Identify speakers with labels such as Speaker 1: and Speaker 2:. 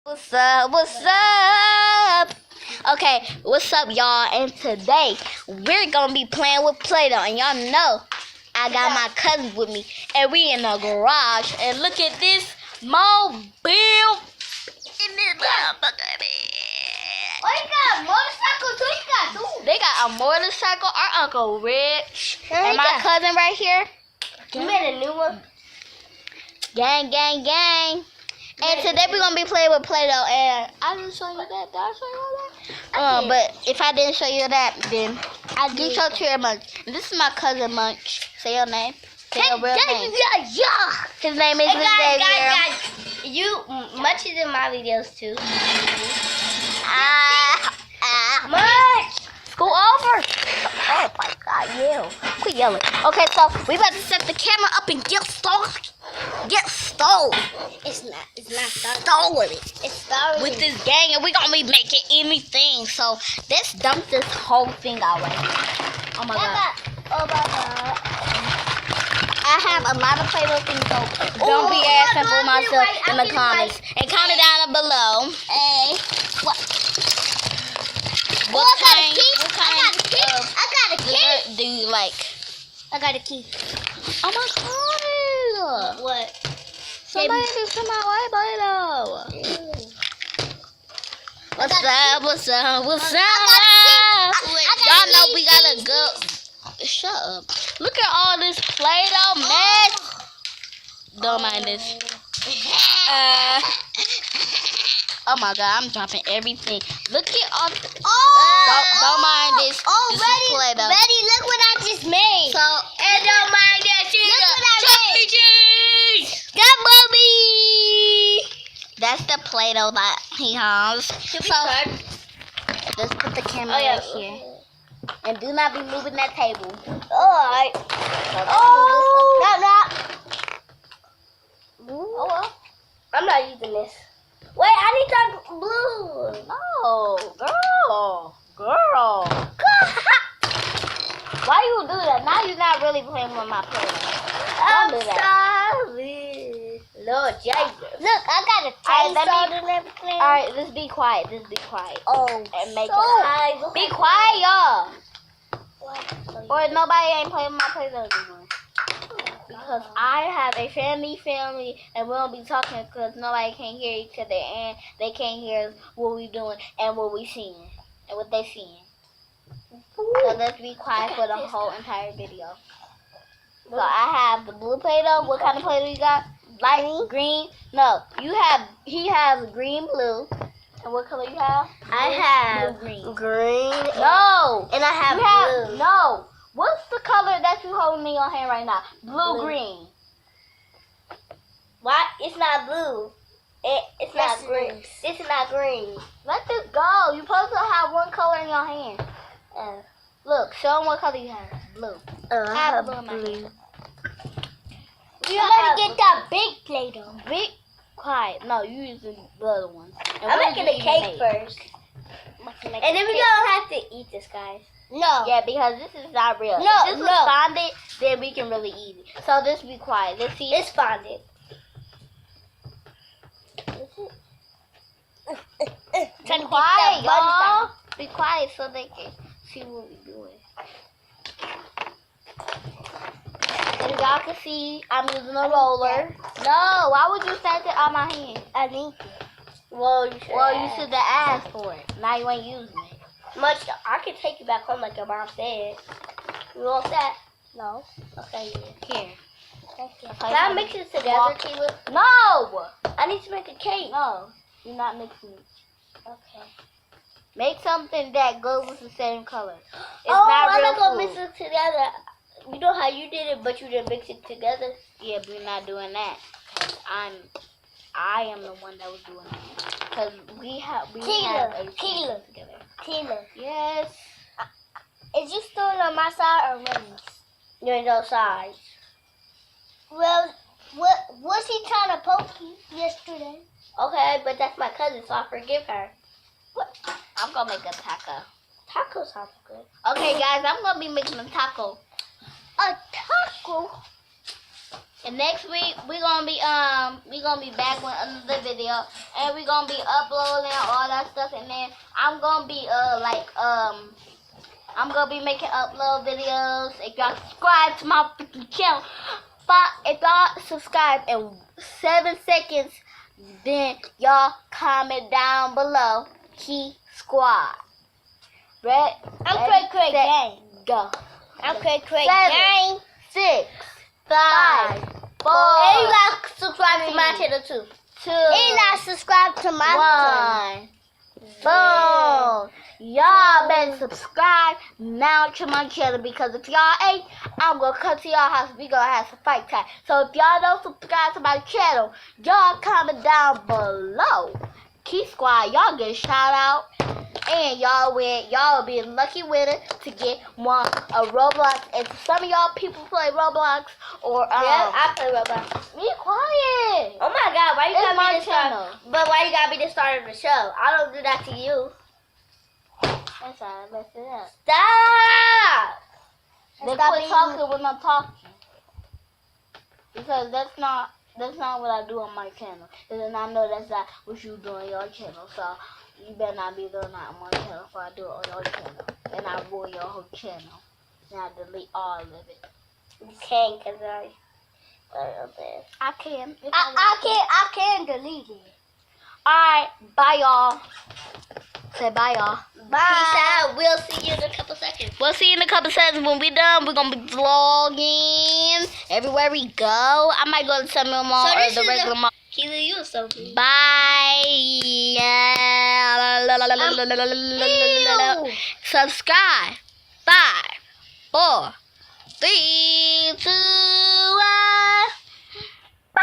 Speaker 1: What's up? What's up? Okay, what's up, y'all? And today we're gonna be playing with Play-Doh, and y'all know I got my cousins with me, and we in the garage. And look at this mobile. In this motherfucker.
Speaker 2: Oh, you got a motorcycle too? You got two.
Speaker 1: They got a motorcycle. Our Uncle Rich and my cousin right here.
Speaker 2: You made a new one?
Speaker 1: Gang, gang, gang. And today we're gonna be playing with Play-Doh, and I didn't show you that. Did I show you that? But if I didn't show you that, then I do show to your Munch. And this is my cousin Munch. Say your name. Say your real name.
Speaker 2: Yeah.
Speaker 1: His name is Xavier.
Speaker 2: Guys. You Munch is in my videos too. Munch.
Speaker 1: Go over. Oh my God, you. Quit yelling. Okay, so we about to set the camera up and get started. Get stole.
Speaker 2: It's not started.
Speaker 1: Stolen.
Speaker 2: It's started.
Speaker 1: With this gang, and we gonna be making anything. So let's dump this whole thing out right here. Oh my God.
Speaker 2: Oh my God.
Speaker 1: I have a lot of Play-Doh things, so don't be asking for myself in the comments. And comment down below.
Speaker 2: Hey.
Speaker 1: What kind
Speaker 2: I got a key.
Speaker 1: do you like?
Speaker 2: I got a key.
Speaker 1: Oh my God.
Speaker 2: What?
Speaker 1: Somebody do some of my Play-Doh. What's up? What's up? What's up? Y'all know we gotta go. Shut up. Look at all this Play-Doh mess. Don't mind this. Oh my God, I'm dropping everything. Look at all. Don't mind this.
Speaker 2: Oh,
Speaker 1: this is Play-Doh.
Speaker 2: Betty, look what I just made.
Speaker 1: So,
Speaker 2: And don't mind that shit. Look what I made.
Speaker 1: Cheese.
Speaker 2: Got mommy.
Speaker 1: That's the Play-Doh that he has. So, let's put the camera right here. And do not be moving that table.
Speaker 2: Alright. No. Oh well. I'm not using this. Wait, I need some blue.
Speaker 1: No, girl. Why you do that? Now you're not really playing with my Play-Doh.
Speaker 2: I'm
Speaker 1: Don't do that.
Speaker 2: sorry. Lord Jesus. Look, I got a chainsaw and everything.
Speaker 1: Alright, just be quiet.
Speaker 2: Oh,
Speaker 1: And make
Speaker 2: so
Speaker 1: it.
Speaker 2: high.
Speaker 1: Be quiet, y'all.
Speaker 2: What?
Speaker 1: Or nobody ain't playing with my Play-Doh anymore. Because I have a family, and we don't be talking because nobody can hear each other, and they can't hear what we doing and what we seeing and what they seeing. So let's be quiet for the whole entire video. So I have the blue Play-Doh. What kind of Play-Doh you got? Light green? No, he has green, blue. And what color you have?
Speaker 2: I have
Speaker 1: blue,
Speaker 2: green.
Speaker 1: No.
Speaker 2: And I have blue.
Speaker 1: No. What's the color that you holding in your hand right now? Blue, green.
Speaker 2: Why? It's not blue. It's not green. This is not green.
Speaker 1: Let this go. You're supposed to have one color in your hand. Look, show them what color you have. Blue.
Speaker 2: I
Speaker 1: have blue in my hand.
Speaker 2: You gotta get that big Play-Doh.
Speaker 1: Big, quiet. No, you using the other ones.
Speaker 2: I'm making the cake first. And then we don't have to eat this, guys. No.
Speaker 1: Yeah, because this is not real.
Speaker 2: No,
Speaker 1: if this was fondant, then we can really eat it. So just be quiet. Let's see.
Speaker 2: It's fondant.
Speaker 1: Be quiet, y'all. Be quiet so they can see what we're doing. And y'all can see I'm using a roller. No, why would you snatch it out my hand?
Speaker 2: I need it. Well, you
Speaker 1: should have asked for it. Now you ain't using it.
Speaker 2: Munch, I can take you back home like your mom said. You want that? No. Okay,
Speaker 1: Here.
Speaker 2: Thank you. Can I mix it together, Keela?
Speaker 1: No!
Speaker 2: I need to make a cake.
Speaker 1: No, you're not mixing it.
Speaker 2: Okay.
Speaker 1: Make something that goes with the same color. It's
Speaker 2: I'm not
Speaker 1: gonna
Speaker 2: mix it together. You know how you did it, but you didn't mix it together?
Speaker 1: Yeah, but we're not doing that. I am the one that was doing that. Because we have a
Speaker 2: Keela.
Speaker 1: together.
Speaker 2: Keela.
Speaker 1: Yes.
Speaker 2: Is you still on my side or Remy's? You're on your side. Well, was he trying to poke you yesterday? Okay, but that's my cousin, so I forgive her.
Speaker 1: What? I'm going to make a taco.
Speaker 2: Taco sounds good.
Speaker 1: Okay, guys, I'm going to be making a taco.
Speaker 2: A taco?
Speaker 1: And next week we gonna be back with another video, and we gonna be uploading all that stuff, and then I'm gonna be I'm gonna be making upload videos. If y'all subscribe to my freaking channel, but if y'all subscribe in 7 seconds, then y'all comment down below Key Squad. Right?
Speaker 2: I'm Craig Gang.
Speaker 1: Go.
Speaker 2: I'm Craig
Speaker 1: 7,
Speaker 2: Gang.
Speaker 1: 6, 5, 4.
Speaker 2: And you gotta subscribe to my channel too.
Speaker 1: 2.
Speaker 2: And you gotta subscribe to my channel.
Speaker 1: 1. Boom. Y'all better subscribe now to my channel, because if y'all ain't, I'm gonna come to y'all house. We gonna have some fight time. So if y'all don't subscribe to my channel, y'all comment down below. Key Squad, y'all get a shout out, and y'all win. Y'all will be a lucky winner to get one a Roblox. And some of y'all people play Roblox or
Speaker 2: Yeah, I play Roblox.
Speaker 1: Be quiet.
Speaker 2: Oh my God, why you
Speaker 1: It's
Speaker 2: gotta
Speaker 1: my
Speaker 2: be the
Speaker 1: channel.
Speaker 2: star? But why you gotta be the star of the show? I don't do that to you.
Speaker 1: That's all right. Let's do that.
Speaker 2: Stop!
Speaker 1: They
Speaker 2: Stop
Speaker 1: quit
Speaker 2: being-
Speaker 1: talking when I'm talking, because that's not what I do on my channel. And I know that's not what you do on your channel. So you better not be doing that on my channel if I do it on your channel. And I ruin your whole channel. And I delete all of it.
Speaker 2: You can't, cause I don't know.
Speaker 1: I can.
Speaker 2: I can't delete it.
Speaker 1: Alright, bye y'all. Say bye y'all.
Speaker 2: Bye. Peace out. We'll see you in a couple seconds.
Speaker 1: We'll see you in a couple seconds when we done. We're gonna be vlogging everywhere we go. I might go to Samuel Mall
Speaker 2: So
Speaker 1: or
Speaker 2: this
Speaker 1: the
Speaker 2: is
Speaker 1: regular mall.
Speaker 2: Keely, you or something.
Speaker 1: Bye.
Speaker 2: Ew.
Speaker 1: Subscribe. 5, 4, 3, 2, 1. Bye.